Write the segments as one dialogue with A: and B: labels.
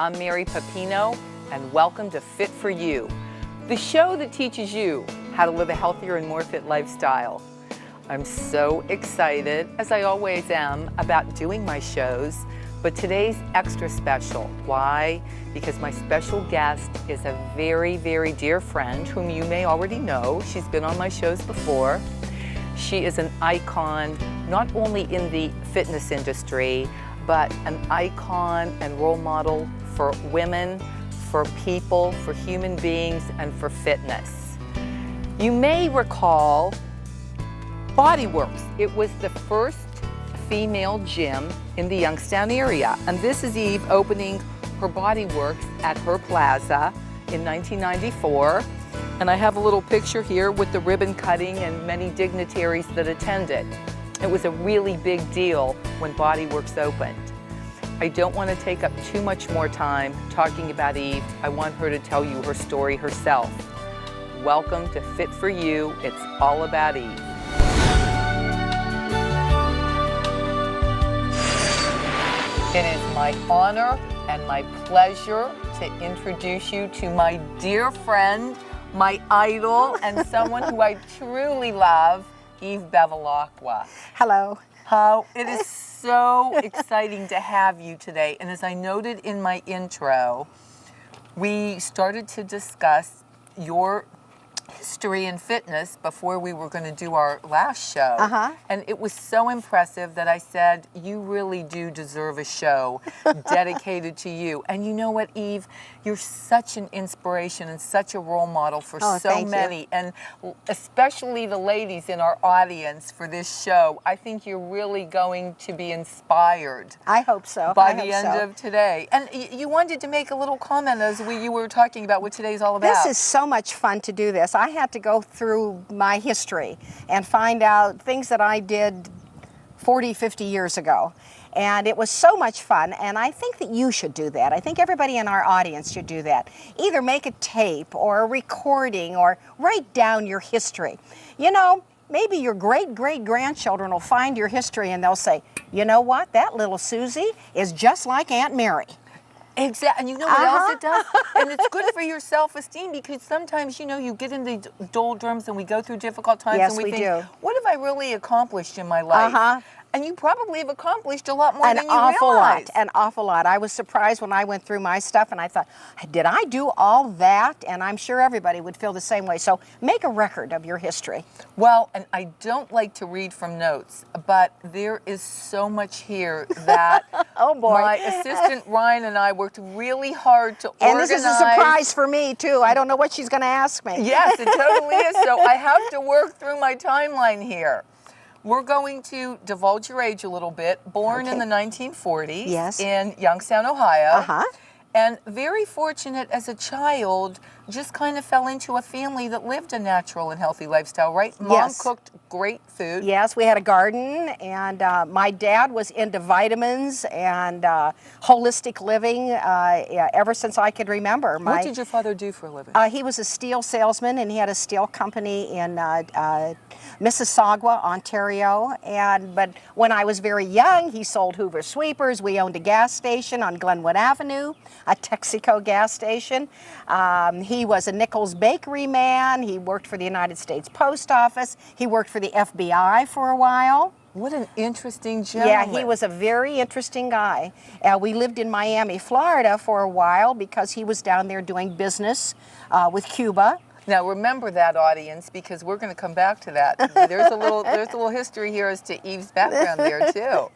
A: I'm Mary Pepino, and welcome to Fit for You, the show that teaches you how to live a healthier and more fit lifestyle. I'm so excited, as I always am, about doing my shows, but today's extra special. Why? Because my special guest is a very, very dear friend whom you may already know. She's been on my shows before. She is an icon, not only in the fitness industry, but an icon and role model for women, for people, for human beings, and for fitness. You may recall Bodyworks. It was the first female gym in the Youngstown area. And this is Eve opening her Bodyworks at her plaza in 1994. And I have a little picture here with the ribbon cutting and many dignitaries that attended. It was a really big deal when Bodyworks opened. I don't want to take up too much more time talking about Eve. I want her to tell you her story herself. Welcome to Fit for You. It's all about Eve. It is my honor and my pleasure to introduce you to my dear friend, my idol, and someone who I truly love, Eve Bevilaqua.
B: Hello.
A: It is so exciting to have you today. And as I noted in my intro, we started to discuss your history in fitness before we were going to do our last show. And it was so impressive that I said, you really do deserve a show dedicated to you. And you know what, Eve? You're such an inspiration and such a role model for so many, and especially the ladies in our audience for this show. I think you're really going to be inspired.
B: I hope so.
A: By the end of today. And you wanted to make a little comment as you were talking about what today's all about.
B: This is so much fun to do this. I had to go through my history and find out things that I did 40, 50 years ago. And it was so much fun, and I think that you should do that. I think everybody in our audience should do that. Either make a tape or a recording or write down your history. You know, maybe your great-great-grandchildren will find your history and they'll say, you know what, that little Susie is just like Aunt Mary.
A: Exactly, and you know what else it does? And it's good for your self-esteem, because sometimes, you know, you get in the doldrums and we go through difficult times and we think, what have I really accomplished in my life? And you probably have accomplished a lot more than you realize.
B: An awful lot. I was surprised when I went through my stuff and I thought, did I do all that? And I'm sure everybody would feel the same way. So make a record of your history.
A: Well, and I don't like to read from notes, but there is so much here that my assistant Ryan and I worked really hard to organize.
B: And this is a surprise for me, too. I don't know what she's going to ask me.
A: Yes, it totally is. So I have to work through my timeline here. We're going to divulge your age a little bit. Born in the 1940s in Youngstown, Ohio. And very fortunate as a child, just kind of fell into a family that lived a natural and healthy lifestyle, right? Mom cooked great food.
B: Yes, we had a garden, and my dad was into vitamins and holistic living ever since I could remember.
A: What did your father do for a living?
B: He was a steel salesman, and he had a steel company in Mississauga, Ontario. But when I was very young, he sold Hoover sweepers. We owned a gas station on Glenwood Avenue, a Texaco gas station. He was a Nichols bakery man. He worked for the United States Post Office. He worked for the FBI for a while.
A: What an interesting gentleman.
B: Yeah, he was a very interesting guy. We lived in Miami, Florida for a while because he was down there doing business with Cuba.
A: Now remember that, audience, because we're going to come back to that. There's a little history here as to Eve's background there too.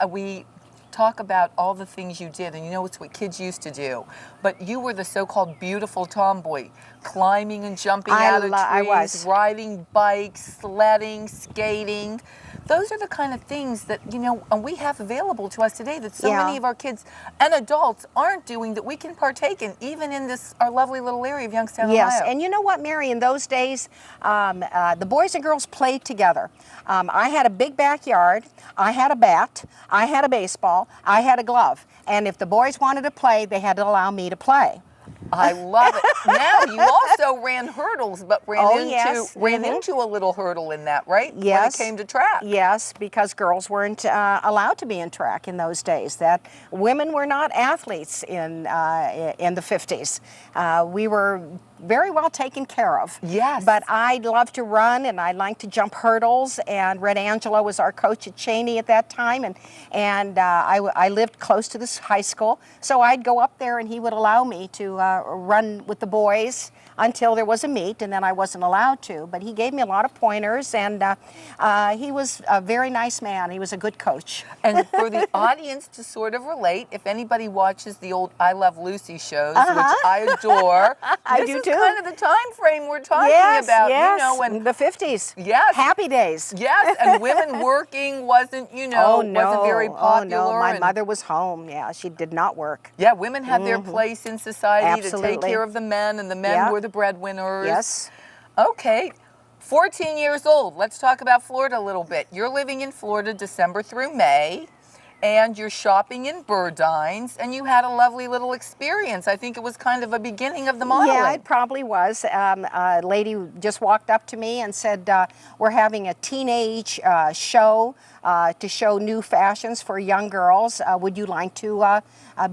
A: We talk about all the things you did, and you know it's what kids used to do. But you were the so-called beautiful tomboy, climbing and jumping out of trees, riding bikes, sledding, skating. Those are the kind of things that, you know, and we have available to us today that so many of our kids and adults aren't doing, that we can partake in, even in this, our lovely little area of Youngstown, Ohio.
B: Yes, and you know what, Mary, in those days, the boys and girls played together. I had a big backyard, I had a bat, I had a baseball, I had a glove, and if the boys wanted to play, they had to allow me to play.
A: I love it. Now, you also ran hurdles, but ran into a little hurdle in that, right?
B: Yes.
A: When it came to track.
B: Yes, because girls weren't allowed to be in track in those days. That women were not athletes in the 50s. We were very well taken care of.
A: Yes.
B: But I loved to run, and I liked to jump hurdles, and Red Angelo was our coach at Cheney at that time, and I lived close to this high school, so I'd go up there and he would allow me to run with the boys until there was a meet, and then I wasn't allowed to. But he gave me a lot of pointers, and he was a very nice man. He was a good coach.
A: And for the audience to sort of relate, if anybody watches the old I Love Lucy shows, which I adore,
B: I do
A: this
B: too.
A: is kind of the time frame we're talking about.
B: Yes,
A: you know, when
B: the 50s.
A: Yes.
B: Happy days.
A: Yes, and women working wasn't, wasn't very popular.
B: Oh, no, my mother was home. Yeah, she did not work.
A: Yeah, women had their place in society to take
B: Absolutely.
A: care of the men, and the men were the breadwinners.
B: Yes.
A: Okay. 14 years old. Let's talk about Florida a little bit. You're living in Florida December through May, and you're shopping in Burdines, and you had a lovely little experience. I think it was kind of a beginning of the modeling.
B: Yeah, it probably was. A lady just walked up to me and said, we're having a teenage show to show new fashions for young girls. Would you like to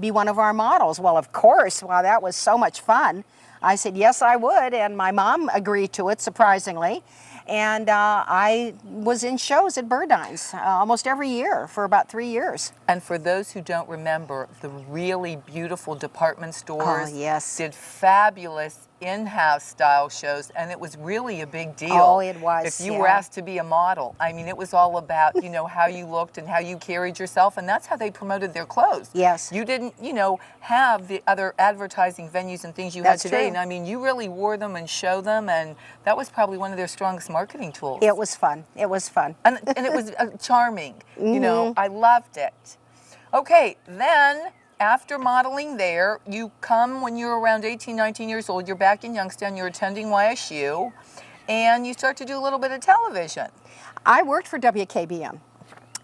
B: be one of our models? Well, of course. Wow, that was so much fun. I said, yes, I would, and my mom agreed to it, surprisingly. And I was in shows at Burdines almost every year for about 3 years.
A: And for those who don't remember, the really beautiful department stores did fabulous in-house style shows, and it was really a big deal.
B: Oh, it was.
A: If you were asked to be a model, I mean, it was all about, how you looked and how you carried yourself, and that's how they promoted their clothes.
B: Yes.
A: You didn't, have the other advertising venues and things you had today. And I mean, you really wore them and showed them, and that was probably one of their strongest marketing tools.
B: It was fun. It was fun.
A: And it was charming. I loved it. Okay, then after modeling there, you come when you're around 18, 19 years old, you're back in Youngstown, you're attending YSU, and you start to do a little bit of television.
B: I worked for WKBM.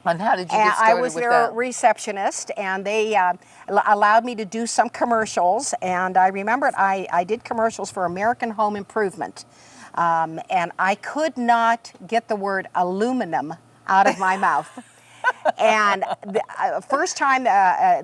A: And how did you get started
B: I was
A: with
B: their
A: that?
B: receptionist, and they allowed me to do some commercials, and I remember I did commercials for American Home Improvement, and I could not get the word aluminum out of my mouth. And the first time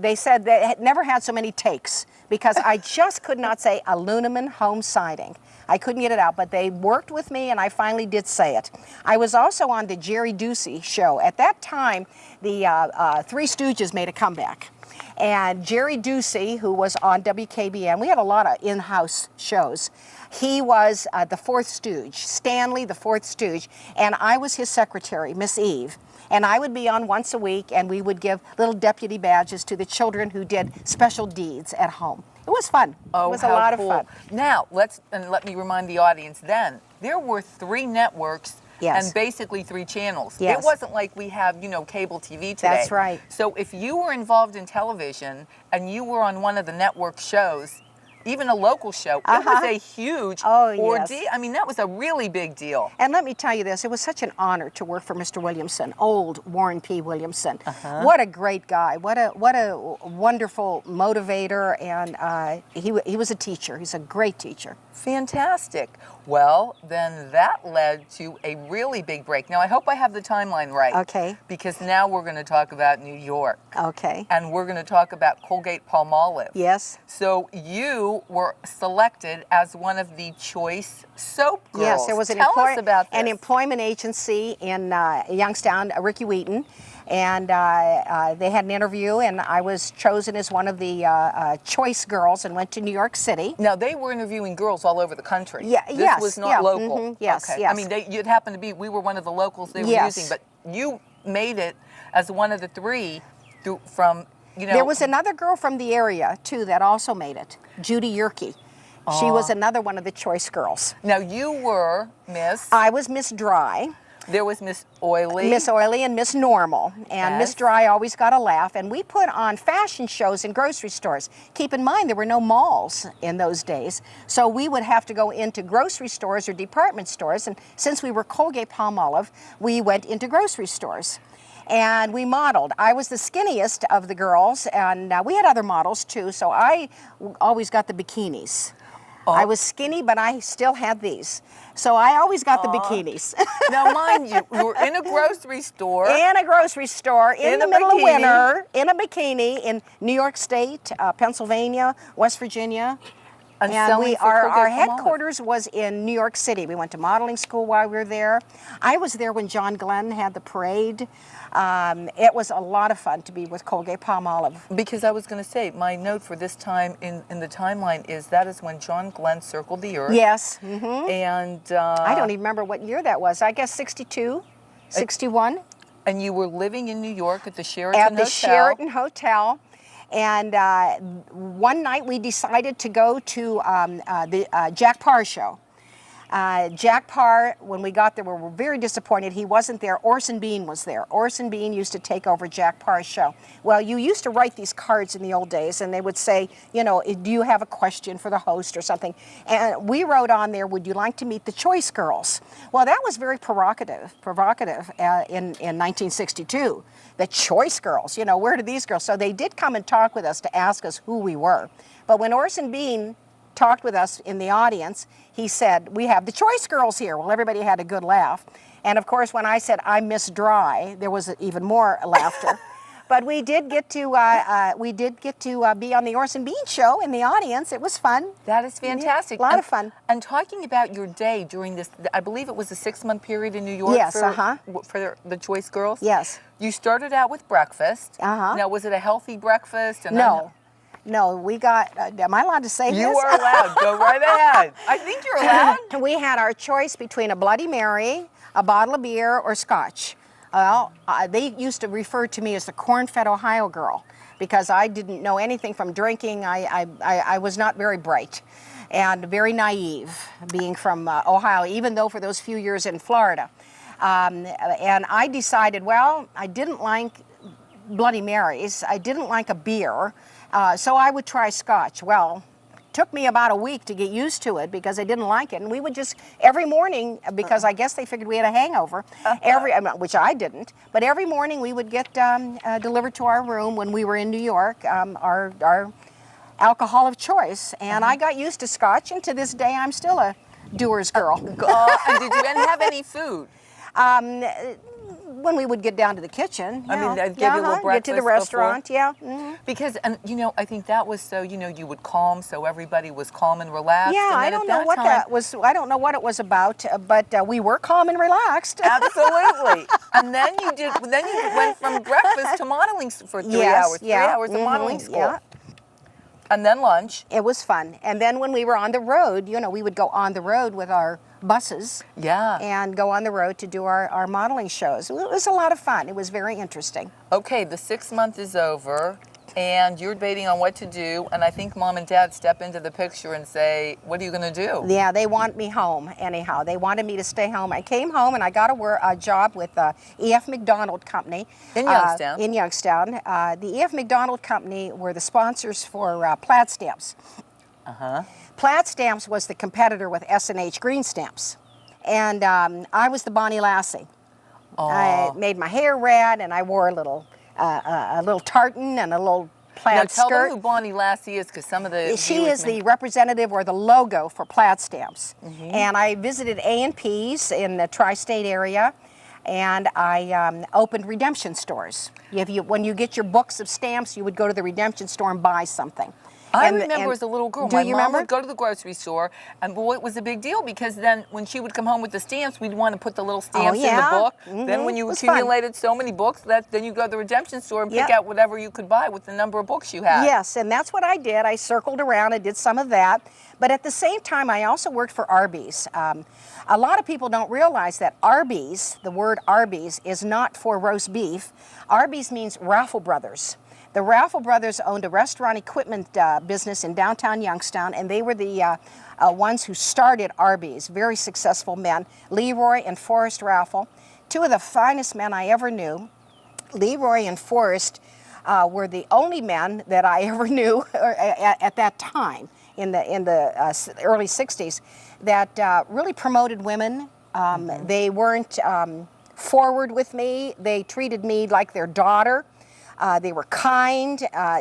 B: they said they had never had so many takes because I just could not say aluminum home siding. I couldn't get it out, but they worked with me and I finally did say it. I was also on the Jerry Ducey show. At that time, the Three Stooges made a comeback. And Jerry Ducey, who was on WKBM, we had a lot of in-house shows. He was the fourth stooge, Stanley, the fourth stooge, and I was his secretary, Miss Eve. And I would be on once a week, and we would give little deputy badges to the children who did special deeds at home. It was fun.
A: Oh,
B: it was a lot of fun.
A: Now, let me remind the audience then, there were 3 networks and basically 3 channels.
B: Yes.
A: It wasn't like we have, cable TV today.
B: That's right.
A: So if you were involved in television and you were on one of the network shows, even a local show, it was a huge ordeal.
B: Yes.
A: I mean, that was a really big deal.
B: And let me tell you this, it was such an honor to work for Mr. Williamson, old Warren P. Williamson. What a great guy. What a wonderful motivator, and he was a teacher. He's a great teacher.
A: Fantastic. Well, then that led to a really big break. Now, I hope I have the timeline right.
B: Okay.
A: Because now we're going to talk about New York.
B: Okay.
A: And we're going to talk about Colgate-Palmolive.
B: Yes.
A: So you were selected as one of the choice soap girls.
B: Yes, there was
A: Tell us about this.
B: an employment agency in Youngstown, Ricky Wheaton, and they had an interview, and I was chosen as one of the choice girls and went to New York City.
A: Now, they were interviewing girls all over the country.
B: Yeah,
A: this was not local.
B: Yes,
A: okay.
B: yes.
A: I mean, it happened to be, we were one of the locals they were using, but you made it as one of the 3 from,
B: There was another girl from the area, too, that also made it, Judy Yerke. She was another one of the choice girls.
A: Now, you were Miss?
B: I was Miss Dry.
A: There was Miss Oily.
B: Miss Oily and Miss Normal. And Miss Dry always got a laugh. And we put on fashion shows in grocery stores. Keep in mind, there were no malls in those days. So we would have to go into grocery stores or department stores. And since we were Colgate-Palmolive, we went into grocery stores. And we modeled. I was the skinniest of the girls, and we had other models too, so I always got the bikinis. I was skinny, but I still had these. So I always got the bikinis.
A: Now, mind you, we were in a grocery store.
B: In a grocery store, in the middle of winter, in a bikini, in New York State, Pennsylvania, West Virginia. And our headquarters was in New York City. We went to modeling school while we were there. I was there when John Glenn had the parade. It was a lot of fun to be with Colgate-Palmolive.
A: Because I was going to say, my note for this time in the timeline is that is when John Glenn circled the earth.
B: Yes.
A: And
B: I don't even remember what year that was. I guess 62, 61.
A: And you were living in New York at the Sheraton Hotel.
B: At the Sheraton Hotel. And one night we decided to go to the Jack Parr show. Jack Parr, when we got there, we were very disappointed. He wasn't there. Orson Bean was there. Orson Bean used to take over Jack Parr's show. Well, you used to write these cards in the old days, and they would say, you know, do you have a question for the host or something? And we wrote on there, would you like to meet the Choice Girls? Well, that was very provocative in 1962. The Choice Girls, you know, where did these girls? So they did come and talk with us to ask us who we were. But when Orson Bean talked with us in the audience, he said, we have the Choice Girls here. Well, everybody had a good laugh. And of course, when I said I miss Dry, there was even more laughter. But we did get to be on the Orson Bean show in the audience. It was fun.
A: That is fantastic.
B: Yeah, a lot of fun.
A: And talking about your day during this, I believe it was a 6-month period in New York.
B: Yes,
A: for the Choice Girls.
B: Yes.
A: You started out with breakfast. Now, was it a healthy breakfast? And
B: No, we got, am I allowed to say this?
A: You are allowed. Go right ahead. I think you're allowed.
B: We had our choice between a Bloody Mary, a bottle of beer, or scotch. Well, they used to refer to me as the corn-fed Ohio girl because I didn't know anything from drinking. I was not very bright and very naive being from Ohio, even though for those few years in Florida. And I decided, well, I didn't like Bloody Marys. I didn't like a beer. So I would try scotch. Well, it took me about a week to get used to it because I didn't like it. And we would just, every morning, because I guess they figured we had a hangover, which I didn't, but every morning we would get delivered to our room when we were in New York, our alcohol of choice. And I got used to scotch, and to this day I'm still a doer's girl.
A: And did you have any food?
B: When we would get down to the kitchen.
A: I mean, they'd give you a little breakfast
B: get to the restaurant,
A: before. Because, and you know, I think that was so, you know, you would calm, so everybody was calm and relaxed.
B: Yeah, I don't know what that was. I don't know what it was about, but we were calm and relaxed.
A: Absolutely. And then you went from breakfast to modeling for 3 hours. 3 hours of modeling school. Yeah. And then lunch.
B: It was fun. And then when we were on the road, you know, we would go on the road with our buses and go on the road to do our modeling shows. It was a lot of fun. It was very interesting.
A: Okay, the 6 month is over and you're debating on what to do, and I think Mom and Dad step into the picture and say, what are you going to do?
B: Yeah, they want me home anyhow. They wanted me to stay home. I came home and I got a job with Eve Bevilaqua Company.
A: In Youngstown.
B: In Youngstown. The Eve Bevilaqua Company were the sponsors for Plaid Stamps. Plaid Stamps was the competitor with S&H Green Stamps. And I was the Bonnie Lassie. I made my hair red and I wore a little tartan and a little plaid skirt.
A: Now tell them who Bonnie Lassie is, because some of the
B: She is the representative or the logo for Plaid Stamps. And I visited A&Ps in the tri-state area, and I opened redemption stores. When you get your books of stamps, you would go to the redemption store and buy something.
A: I remember as a little girl, my mom
B: remember?
A: would go to the grocery store, and boy, it was a big deal, because then when she would come home with the stamps, we'd want to put the little stamps in the book. Then when you accumulated so many books, then you go to the redemption store and pick out whatever you could buy with the number of books you had.
B: Yes, and that's what I did. I circled around, I did some of that, but at the same time, I also worked for Arby's. A lot of people don't realize that Arby's, the word Arby's, is not for roast beef. Arby's means Raffle Brothers. The Raffle Brothers owned a restaurant equipment business in downtown Youngstown, and they were the ones who started Arby's. Very successful men, Leroy and Forrest Raffle, two of the finest men I ever knew. Leroy and Forrest were the only men that I ever knew at that time in the early 60s that really promoted women. They weren't forward with me. They treated me like their daughter. They were kind,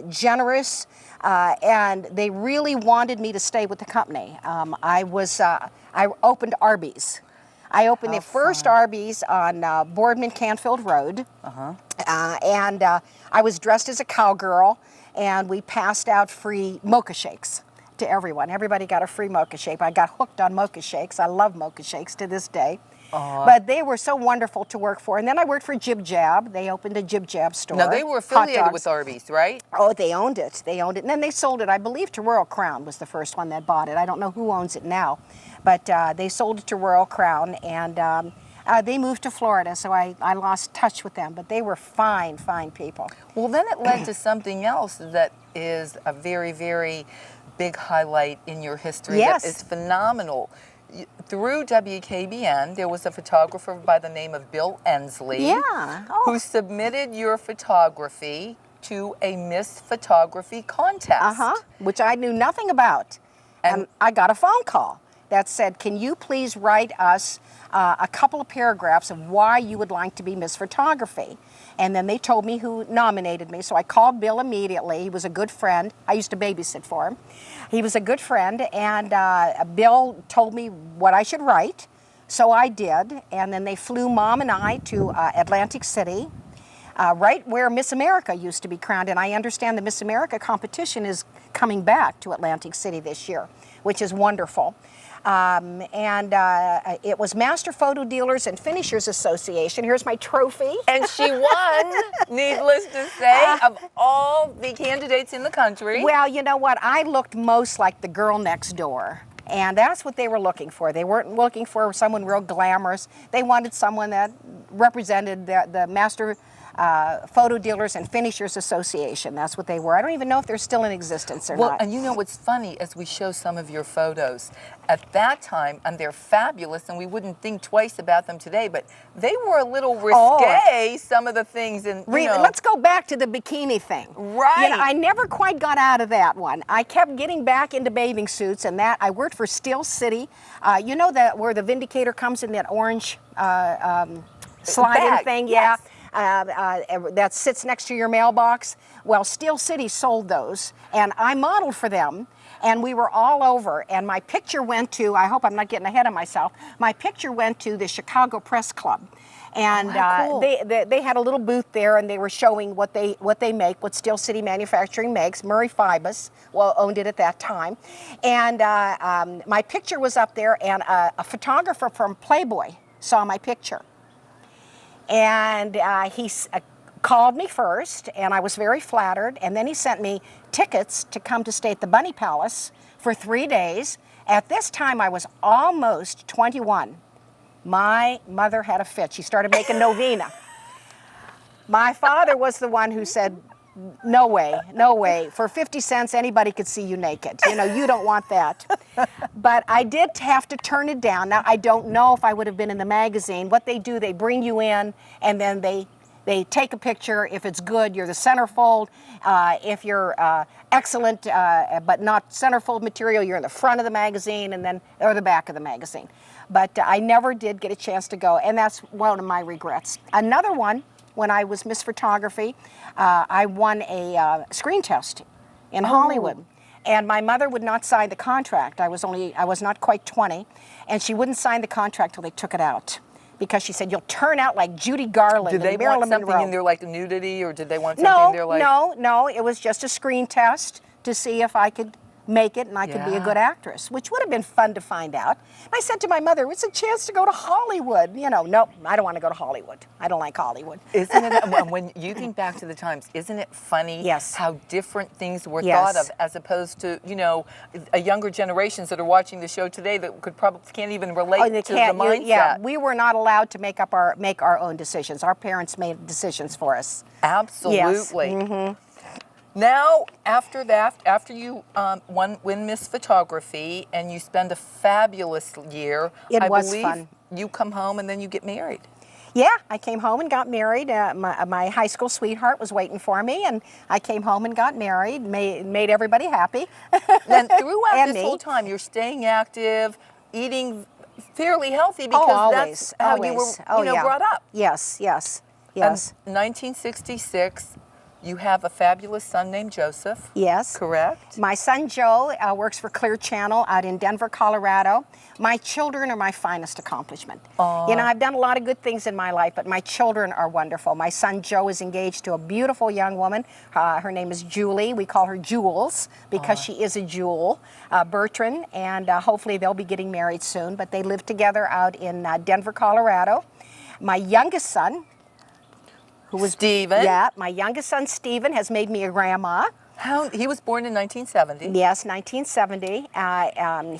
B: generous, and they really wanted me to stay with the company. I opened Arby's. I opened the first Arby's on Boardman Canfield Road, and I was dressed as a cowgirl, and we passed out free mocha shakes to everyone. Everybody got a free mocha shake. I got hooked on mocha shakes. I love mocha shakes to this day. But they were so wonderful to work for. And then I worked for Jib Jab. They opened a Jib Jab store.
A: Now, they were affiliated with Arby's, right?
B: Oh, they owned it. They owned it. And then they sold it, I believe, to Royal Crown was the first one that bought it. I don't know who owns it now. But they sold it to Royal Crown, and they moved to Florida, so I lost touch with them. But they were fine, fine people.
A: Well, then it led to something else that is a very, very big highlight in your history.
B: Yes.
A: That is phenomenal. Through WKBN, there was a photographer by the name of Bill Ensley, who submitted your photography to a Miss Photography contest.
B: Which I knew nothing about. And I got a phone call that said, can you please write us a couple of paragraphs of why you would like to be Miss Photography? And then they told me who nominated me, so I called Bill immediately. He was a good friend. I used to babysit for him. He was a good friend, and Bill told me what I should write, so I did. And then they flew Mom and I to Atlantic City, right where Miss America used to be crowned. And I understand the Miss America competition is coming back to Atlantic City this year, which is wonderful. It was Master Photo Dealers and Finishers Association. Here's my trophy.
A: And she won, needless to say, of all the candidates in the country.
B: Well, you know what? I looked most like the girl next door. And that's what they were looking for. They weren't looking for someone real glamorous. They wanted someone that represented the Master Photo Dealers and Finishers Association. That's what they were. I don't even know if they're still in existence or not.
A: Well, and you know what's funny, as we show some of your photos, at that time, and they're fabulous, and we wouldn't think twice about them today, but they were a little risque, some of the things. And
B: let's go back to the bikini thing.
A: Right.
B: You know, I never quite got out of that one. I kept getting back into bathing suits, and that I worked for Steel City. You know that where the Vindicator comes in that orange slide-in thing?
A: Yes.
B: That sits next to your mailbox. Well, Steel City sold those, and I modeled for them, and we were all over, and my picture went to, I hope I'm not getting ahead of myself, my picture went to the Chicago Press Club. And
A: cool.
B: they had a little booth there, and they were showing what they make, what Steel City Manufacturing makes. Murray Fibus owned it at that time. And my picture was up there, and a photographer from Playboy saw my picture. And he called me first, and I was very flattered. And then he sent me tickets to come to stay at the Bunny Palace for 3 days. At this time, I was almost 21. My mother had a fit. She started making novena. My father was the one who said, no way, no way. For 50 cents, anybody could see you naked. You know, you don't want that. But I did have to turn it down. Now, I don't know if I would have been in the magazine. What they do, they bring you in, and then they take a picture. If it's good, you're the centerfold. If you're excellent but not centerfold material, you're in the front of the magazine or the back of the magazine. But I never did get a chance to go, and that's one of my regrets. Another one, when I was Miss Photography, I won a screen test in Hollywood. And my mother would not sign the contract. I was not quite 20, and she wouldn't sign the contract till they took it out, because she said, you'll turn out like Judy Garland and Marilyn Monroe.
A: Did they want something in there like nudity, or did they want something in there like...
B: No, it was just a screen test to see if I could make it and I could be a good actress, which would have been fun to find out. And I said to my mother, it's a chance to go to Hollywood. You know, nope, I don't want to go to Hollywood. I don't like Hollywood.
A: Isn't it, when you think back to the times, isn't it funny how different things were thought of, as opposed to, you know, younger generations that are watching the show today that can't even relate to the mindset.
B: Yeah, we were not allowed to make our own decisions. Our parents made decisions for us.
A: Absolutely.
B: Yes. Mm-hmm.
A: Now, after that, after you win Miss Photography and you spend a fabulous year, I believe you come home and then you get married.
B: Yeah, I came home and got married. My high school sweetheart was waiting for me, and I came home and got married, made everybody happy.
A: And throughout this whole time, you're staying active, eating fairly healthy because
B: always,
A: that's how you were,
B: yeah.
A: brought up.
B: Yes, yes,
A: And
B: yes.
A: 1966, you have a fabulous son named Joseph.
B: Yes.
A: Correct?
B: My son Joe works for Clear Channel out in Denver, Colorado. My children are my finest accomplishment. You know, I've done a lot of good things in my life, but my children are wonderful. My son Joe is engaged to a beautiful young woman. Her name is Julie. We call her Jules because she is a jewel, Bertrand, and hopefully they'll be getting married soon. But they live together out in Denver, Colorado. My youngest son, who was
A: Stephen.
B: Yeah, my youngest son Stephen has made me a grandma.
A: He was born in 1970.
B: Yes, 1970.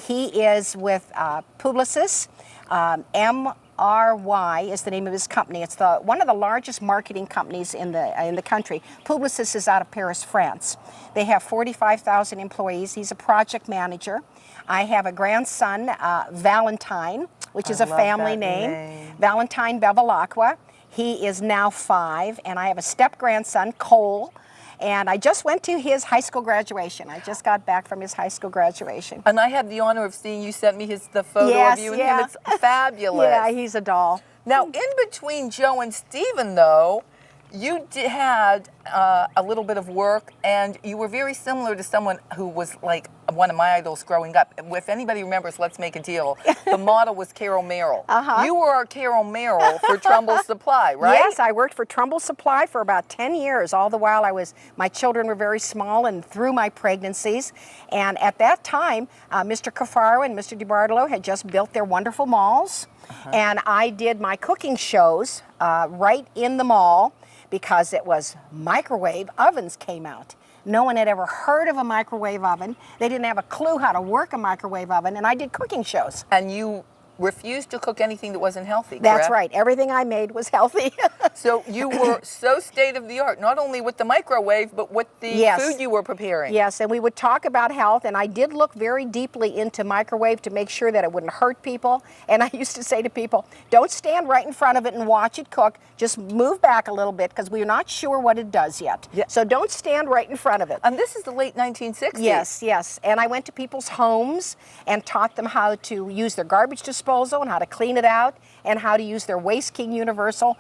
B: He is with Publicis. MRY is the name of his company. It's one of the largest marketing companies in the country. Publicis is out of Paris, France. They have 45,000 employees. He's a project manager. I have a grandson, Valentine, which is a family name. Valentine Bevilaqua. He is now 5, and I have a step-grandson, Cole, and I just went to his high school graduation. I just got back from his high school graduation.
A: And I had the honor of seeing you sent me the photo of you and him. It's fabulous.
B: Yeah, he's a doll.
A: Now, in between Joe and Stephen, though, you had a little bit of work, and you were very similar to someone who was like one of my idols growing up. If anybody remembers Let's Make a Deal, the model was Carol Merrill. You were our Carol Merrill for Trumbull Supply, right?
B: Yes, I worked for Trumbull Supply for about 10 years. All the while my children were very small and through my pregnancies. And at that time, Mr. Cafaro and Mr. DiBartolo had just built their wonderful malls. And I did my cooking shows right in the mall, because it was microwave ovens came out. No one had ever heard of a microwave oven. They didn't have a clue how to work a microwave oven, and I did cooking shows.
A: And you refused to cook anything that wasn't healthy, correct?
B: That's right. Everything I made was healthy.
A: So you were so state-of-the-art, not only with the microwave, but with the food you were preparing.
B: Yes, and we would talk about health, and I did look very deeply into microwave to make sure that it wouldn't hurt people. And I used to say to people, don't stand right in front of it and watch it cook. Just move back a little bit, because we're not sure what it does yet. Yeah. So don't stand right in front of it.
A: And this is the late 1960s.
B: Yes, yes. And I went to people's homes and taught them how to use their garbage disposal and how to clean it out and how to use their Waste King Universal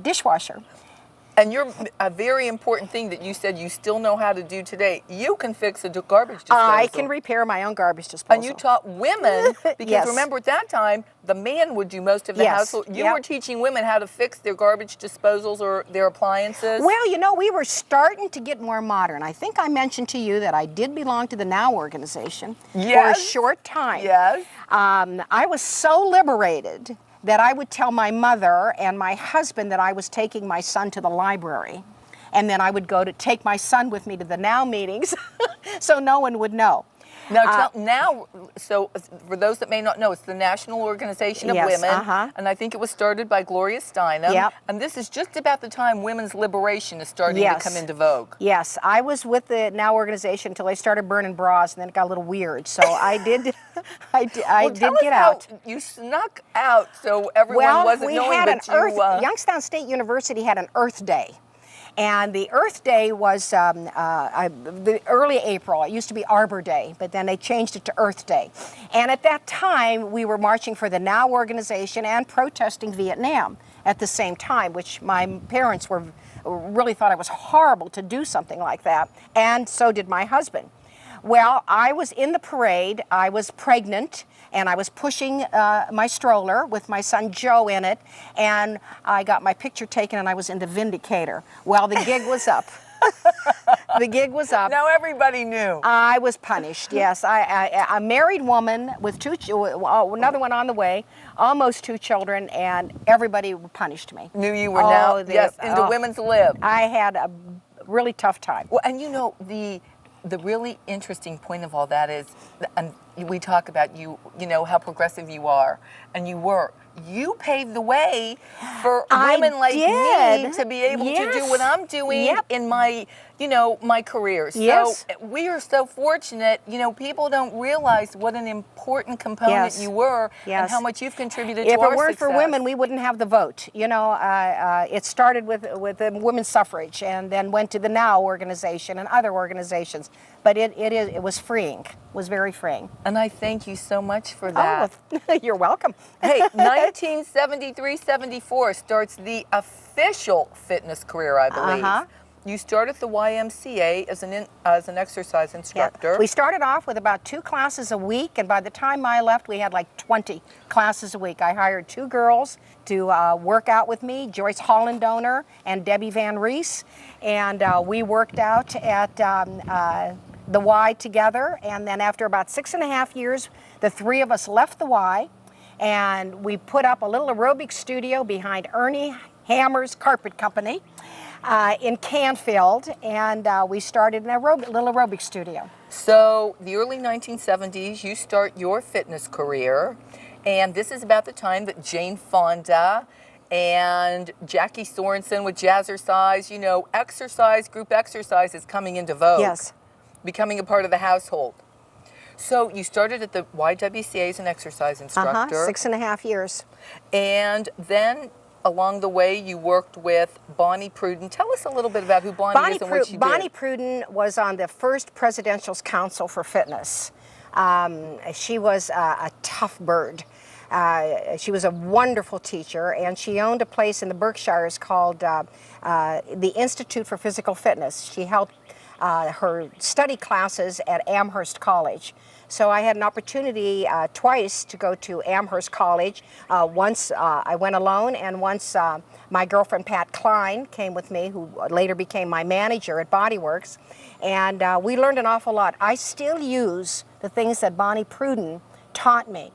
B: dishwasher.
A: And a very important thing that you said you still know how to do today, you can fix a garbage disposal.
B: I can repair my own garbage disposal.
A: And you taught women, because remember at that time, the man would do most of the household. You were teaching women how to fix their garbage disposals or their appliances.
B: Well, you know, we were starting to get more modern. I think I mentioned to you that I did belong to the NOW organization for a short time.
A: Yes.
B: I was so liberated that I would tell my mother and my husband that I was taking my son to the library. And then I would go to take my son with me to the NOW meetings so no one would know.
A: Now, so for those that may not know, it's the National Organization of Women, and I think it was started by Gloria Steinem. And this is just about the time women's liberation is starting to come into vogue.
B: Yes, I was with the NOW organization until they started burning bras, and then it got a little weird. So I did, I did get out.
A: You snuck out, so everyone wasn't knowing that you.
B: Youngstown State University had an Earth Day. And the Earth Day was the early April. It used to be Arbor Day, but then they changed it to Earth Day. And at that time, we were marching for the NOW organization and protesting Vietnam at the same time, which my parents really thought it was horrible to do something like that. And so did my husband. Well, I was in the parade. I was pregnant, and I was pushing my stroller with my son Joe in it, and I got my picture taken, and I was in the Vindicator. Well, the gig was up. The gig was up.
A: Now everybody knew.
B: I was punished, yes. A married woman with another one on the way, almost 2 children, and everybody punished me.
A: Knew you were now, into women's lib.
B: I had a really tough time.
A: Well, and you know, the really interesting point of all that is, and we talk about you know, how progressive you are, and you were. you paved the way for
B: I
A: women like
B: did.
A: me to be able to do
B: Yes.
A: what I'm doing
B: Yep.
A: in my, my career.
B: Yes.
A: So we are so fortunate. People don't realize what an important component
B: Yes.
A: you were and
B: Yes.
A: how much you've contributed
B: If
A: to our
B: it weren't
A: success.
B: for women, we wouldn't have the vote. It started with the women's suffrage, and then went to the NOW organization and other organizations. But it was freeing. It was very freeing.
A: And I thank you so much for that.
B: Oh, you're welcome.
A: Hey, 1973-74 starts the official fitness career, I believe.
B: Uh-huh.
A: You started the YMCA as an exercise instructor.
B: Yeah. We started off with about 2 classes a week, and by the time I left, we had like 20 classes a week. I hired 2 girls to work out with me, Joyce Hollandoner and Debbie Van Rees, and we worked out at the Y together, and then after about 6.5 years, the 3 of us left the Y, and we put up a little aerobic studio behind Ernie Hammer's Carpet Company in Canfield, and we started an little aerobic studio.
A: So the early 1970s, you start your fitness career, and this is about the time that Jane Fonda and Jackie Sorensen with Jazzercise, exercise, group exercise is coming into vogue.
B: Yes.
A: Becoming a part of the household. So you started at the YWCA as an exercise instructor.
B: 6.5 years.
A: And then along the way you worked with Bonnie Pruden. Tell us a little bit about who Bonnie is and what she did.
B: Bonnie Pruden was on the first Presidential Council for Fitness. She was a tough bird. She was a wonderful teacher, and she owned a place in the Berkshires called the Institute for Physical Fitness. She held her study classes at Amherst College. So I had an opportunity twice to go to Amherst College. Once I went alone, and once my girlfriend Pat Klein came with me, who later became my manager at Body Works, and we learned an awful lot. I still use the things that Bonnie Pruden taught me.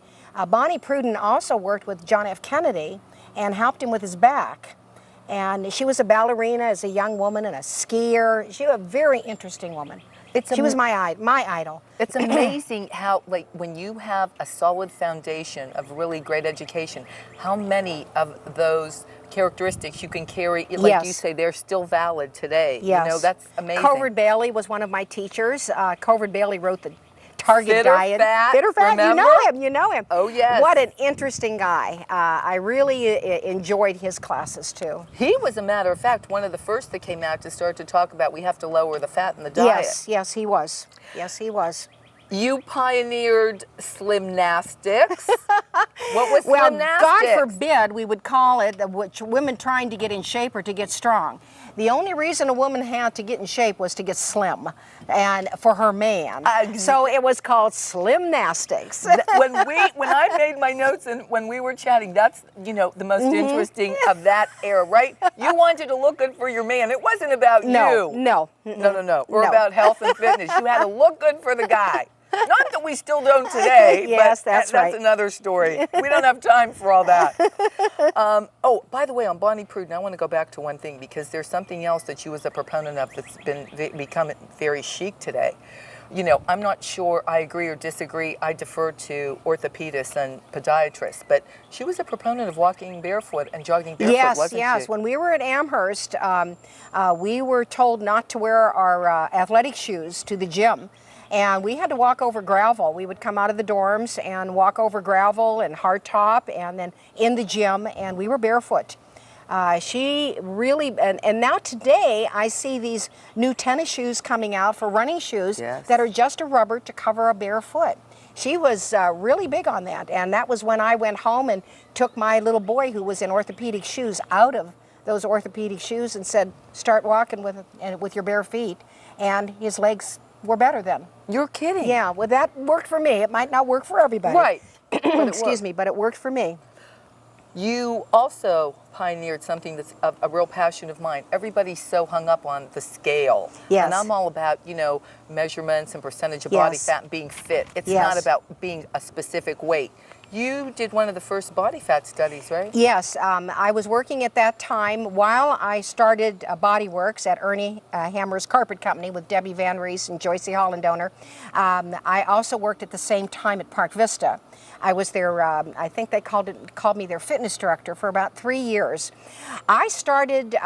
B: Bonnie Pruden also worked with John F. Kennedy and helped him with his back. And she was a ballerina as a young woman and a skier. She was a very interesting woman. She was my idol.
A: It's amazing how, when you have a solid foundation of really great education, how many of those characteristics you can carry, like you say, they're still valid today.
B: Yes.
A: That's amazing.
B: Covert Bailey was one of my teachers. Covert Bailey wrote the Target
A: Fitter
B: Diet.
A: Fat,
B: Fitter Fat,
A: remember?
B: you know him.
A: Oh, yes.
B: What an interesting guy. I really enjoyed his classes, too.
A: He was, a matter of fact, one of the first that came out to start to talk about we have to lower the fat in the diet.
B: Yes, he was. Yes, he was.
A: You pioneered Slimnastics. What was
B: Well,
A: Slimnastics?
B: God forbid we would call it women trying to get in shape or to get strong. The only reason a woman had to get in shape was to get slim, and for her man. So it was called Slimnastics.
A: when I made my notes and when we were chatting, that's the most interesting of that era, right? You wanted to look good for your man. It wasn't about you.
B: No.
A: Or about health and fitness. You had to look good for the guy. Not that we still don't today,
B: yes,
A: but
B: that's
A: that's another story. We don't have time for all that. Oh, by the way, on Bonnie Pruden, I want to go back to one thing, because there's something else that she was a proponent of that's become very chic today. I'm not sure I agree or disagree. I defer to orthopedists and podiatrists, but she was a proponent of walking barefoot and jogging barefoot, wasn't she?
B: Yes. When we were at Amherst, we were told not to wear our athletic shoes to the gym. And we had to walk over gravel. We would come out of the dorms and walk over gravel and hardtop, and then in the gym, and we were barefoot. She really, and now today I see these new tennis shoes coming out for running shoes that are just a rubber to cover a bare foot. She was really big on that, and that was when I went home and took my little boy who was in orthopedic shoes out of those orthopedic shoes and said, start walking with your bare feet, and his legs were better then.
A: You're kidding.
B: Yeah, well, that worked for me. It might not work for everybody.
A: Right.
B: Excuse me, but it worked for me.
A: You also pioneered something that's a real passion of mine. Everybody's so hung up on the scale.
B: Yes.
A: And I'm all about, measurements and percentage of body fat and being fit. It's not about being a specific weight. You did one of the first body fat studies, right?
B: Yes, I was working at that time while I started Body Works at Ernie Hammer's Carpet Company with Debbie Van Rees and Joycey Hollandowner. I also worked at the same time at Park Vista. I was their, I think they called me their fitness director for about 3 years. I started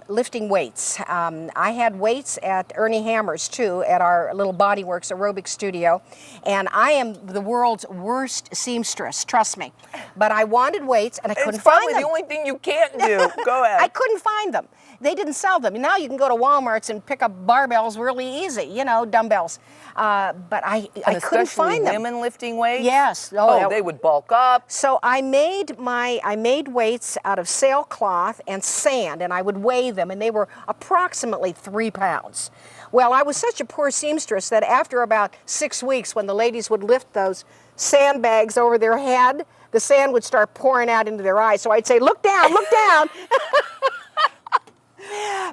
B: lifting weights. I had weights at Ernie Hammer's too, at our little Body Works aerobic studio, and I am the world's worst seamstress, trust me. But I wanted weights and I couldn't find them.
A: It's probably the only thing you can't do. Go ahead.
B: I couldn't find them. They didn't sell them. Now you can go to Walmart's and pick up barbells really easy, you know, dumbbells. But I couldn't find them.
A: Women lifting weights?
B: Yes.
A: Oh, they would bulk up.
B: So I made weights out of sailcloth and sand, and I would weigh them, and they were approximately 3 pounds. Well, I was such a poor seamstress that after about 6 weeks, when the ladies would lift those sandbags over their head, the sand would start pouring out into their eyes. So I'd say, "Look down, look down."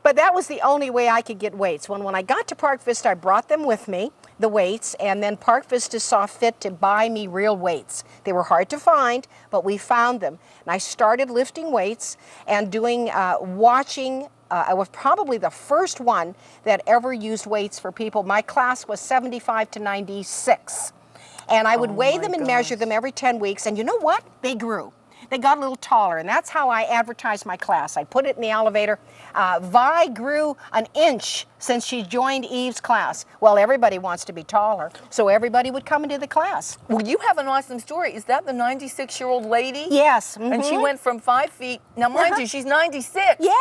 B: But that was the only way I could get weights. When I got to Park Vista, I brought them with me, the weights, and then Park Vista saw fit to buy me real weights. They were hard to find, but we found them. And I started lifting weights and doing, watching. I was probably the first one that ever used weights for people. My class was 75 to 96. And I would weigh them and measure them every 10 weeks. And you know what? They grew. They got a little taller, and that's how I advertised my class. I put it in the elevator. Vi grew an inch since she joined Eve's class. Well, everybody wants to be taller, so everybody would come into the class.
A: Well, you have an awesome story. Is that the 96-year-old lady?
B: Yes. Mm-hmm.
A: And she went from 5 feet. Now, mind you, she's 96.
B: Yeah.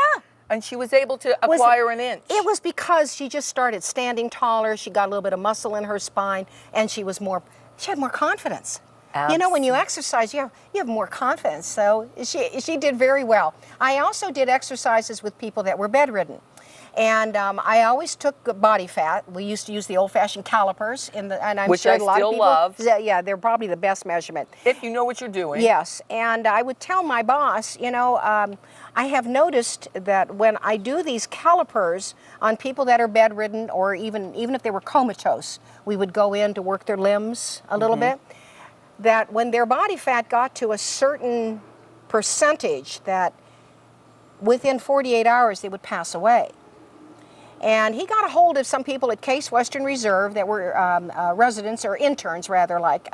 A: And she was able to acquire an inch.
B: It was because she just started standing taller. She got a little bit of muscle in her spine, and she had more confidence. Absolutely. You know, when you exercise, you have more confidence. So she did very well. I also did exercises with people that were bedridden. And I always took body fat. We used to use the old-fashioned calipers, and I'm
A: which
B: sure
A: I
B: a lot
A: still
B: of people
A: love.
B: Yeah, they're probably the best measurement.
A: If you know what you're doing.
B: Yes, and I would tell my boss, you know, I have noticed that when I do these calipers on people that are bedridden, or even if they were comatose, we would go in to work their limbs a little bit, that when their body fat got to a certain percentage, that within 48 hours they would pass away. And he got a hold of some people at Case Western Reserve that were residents, or interns rather, like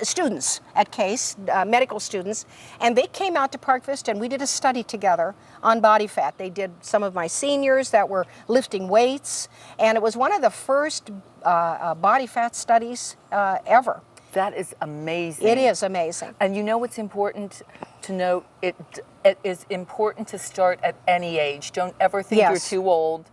B: students at Case, medical students, and they came out to Park Vista and we did a study together on body fat. They did some of my seniors that were lifting weights, and it was one of the first body fat studies ever.
A: That is amazing.
B: It is amazing.
A: And you know what's important to note? It is important to start at any age. Don't ever think you're too old.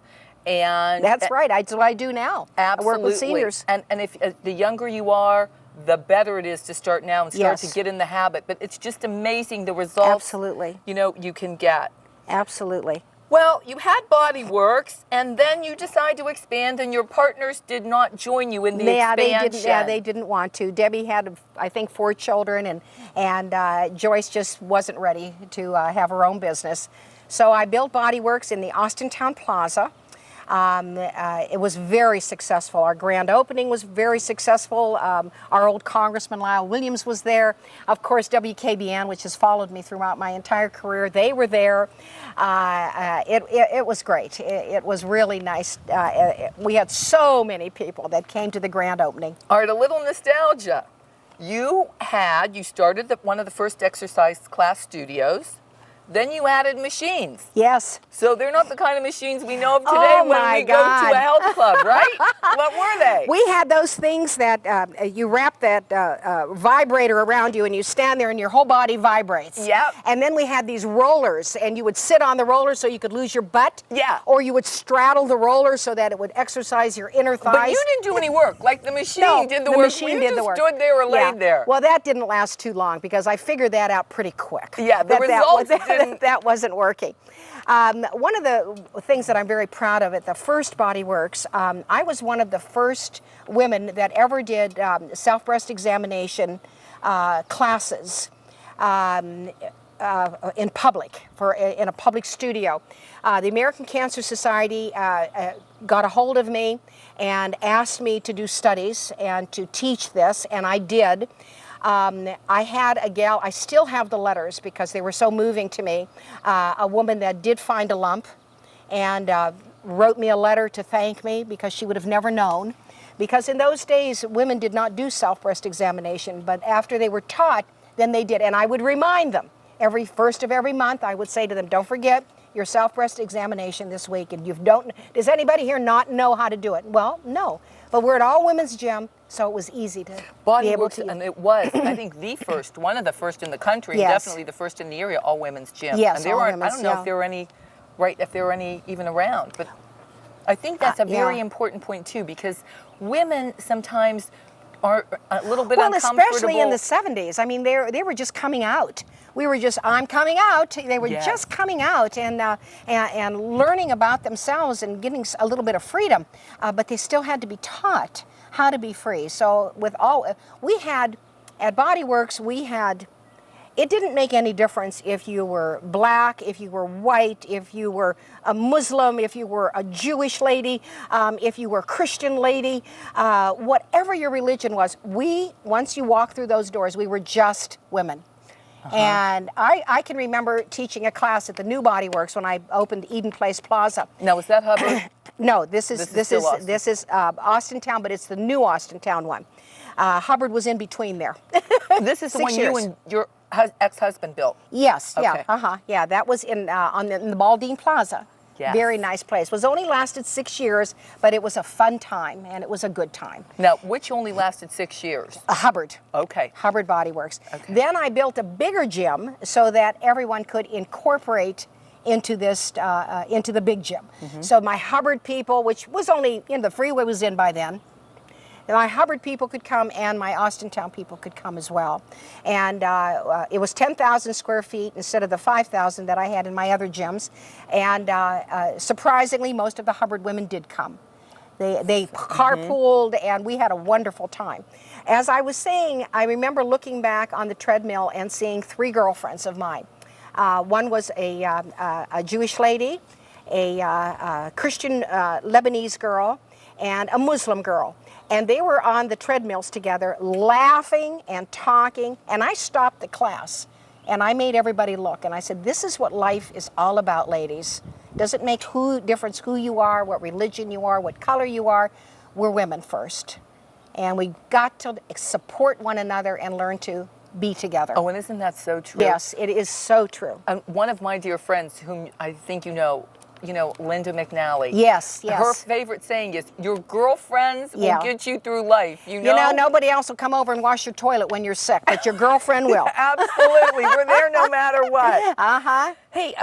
A: And
B: that's right. That's what I do now.
A: Absolutely.
B: I work with seniors.
A: And if the younger you are, the better it is to start now and start to get in the habit. But it's just amazing the results.
B: Absolutely.
A: You know, you can get.
B: Absolutely.
A: Well, you had Body Works, and then you decided to expand, and your partners did not join you in the expansion.
B: They didn't want to. Debbie had, I think, 4 children, and Joyce just wasn't ready to have her own business. So I built Body Works in the Austintown Plaza. It was very successful. Our grand opening was very successful. Our old Congressman Lyle Williams was there. Of course, WKBN, which has followed me throughout my entire career, they were there. It was great. It was really nice. We had so many people that came to the grand opening.
A: All right, a little nostalgia. You started one of the first exercise class studios. Then you added machines.
B: Yes.
A: So they're not the kind of machines we know of today when we go to a health club, right? What were they?
B: We had those things that you wrap that vibrator around you and you stand there and your whole body vibrates.
A: Yep.
B: And then we had these rollers, and you would sit on the roller so you could lose your butt.
A: Yeah.
B: Or you would straddle the roller so that it would exercise your inner thighs.
A: But you didn't do any work. Like the machine did the work.
B: Machine did the work.
A: You just stood there or laid there.
B: Well, that didn't last too long because I figured that out pretty quick.
A: Yeah, the results
B: that wasn't working. One of the things that I'm very proud of at the first Body Works, I was one of the first women that ever did self-breast examination classes in public, in a public studio. The American Cancer Society got a hold of me and asked me to do studies and to teach this, and I did. I had a gal, I still have the letters because they were so moving to me, a woman that did find a lump and wrote me a letter to thank me because she would have never known. Because in those days, women did not do self-breast examination, but after they were taught, then they did. And I would remind them, every first of every month, I would say to them, don't forget your self-breast examination this week. And does anybody here not know how to do it? Well, no. But we're at all women's gym, so it was easy to be able to.
A: And it was, I think, the first, one of the first in the country,
B: Yes.
A: definitely the first in the area, all women's gym.
B: Yes,
A: and there
B: all
A: weren't,
B: women's,
A: I don't know
B: yeah.
A: if there were any, if there were any even around, but I think that's a very
B: yeah.
A: important point too, because women sometimes are a little bit
B: Well,
A: uncomfortable.
B: especially in the 70s. I mean, they were just coming out. We were just, I'm coming out. They were
A: Yes.
B: just coming out and learning about themselves and getting a little bit of freedom. But they still had to be taught how to be free. So we had, at Body Works, it didn't make any difference if you were black, if you were white, if you were a Muslim, if you were a Jewish lady, if you were a Christian lady, whatever your religion was, once you walked through those doors, we were just women. And I can remember teaching a class at the new Body Works when I opened Eden Place Plaza.
A: Now, was that Hubbard?
B: No, this is Austintown, but it's the new Austintown one. Hubbard was in between there.
A: This is the
B: 6
A: one you
B: years.
A: and your ex-husband built.
B: Yes,
A: Okay.
B: yeah, that was in the Baldine Plaza.
A: Yes.
B: Very nice place. Was only lasted 6 years, but it was a fun time and it was a good time.
A: Now, which only lasted 6 years?
B: Hubbard.
A: Okay.
B: Hubbard Body Works.
A: Okay.
B: Then I built a bigger gym so that everyone could incorporate into this, into the big gym. So my Hubbard people, which was only, the freeway was in by then, my Hubbard people could come and my Austintown people could come as well. And it was 10,000 square feet instead of the 5,000 that I had in my other gyms. And surprisingly, most of the Hubbard women did come. They carpooled and we had a wonderful time. As I was saying, I remember looking back on the treadmill and seeing 3 girlfriends of mine. One was a Jewish lady, a Christian Lebanese girl, and a Muslim girl. And they were on the treadmills together, laughing and talking. And I stopped the class, and I made everybody look. And I said, this is what life is all about, ladies. Doesn't make difference who you are, what religion you are, what color you are. We're women first. And we got to support one another and learn to be together.
A: Oh, and isn't that so true?
B: Yes, it is so true.
A: One of my dear friends, whom I think you know, Linda McNally.
B: Yes, yes.
A: Her favorite saying is, your girlfriends will
B: Yeah.
A: get you through life, you know?
B: Nobody else will come over and wash your toilet when you're sick, but your girlfriend will.
A: Absolutely. We're there no matter what.
B: Uh-huh.
A: Hey,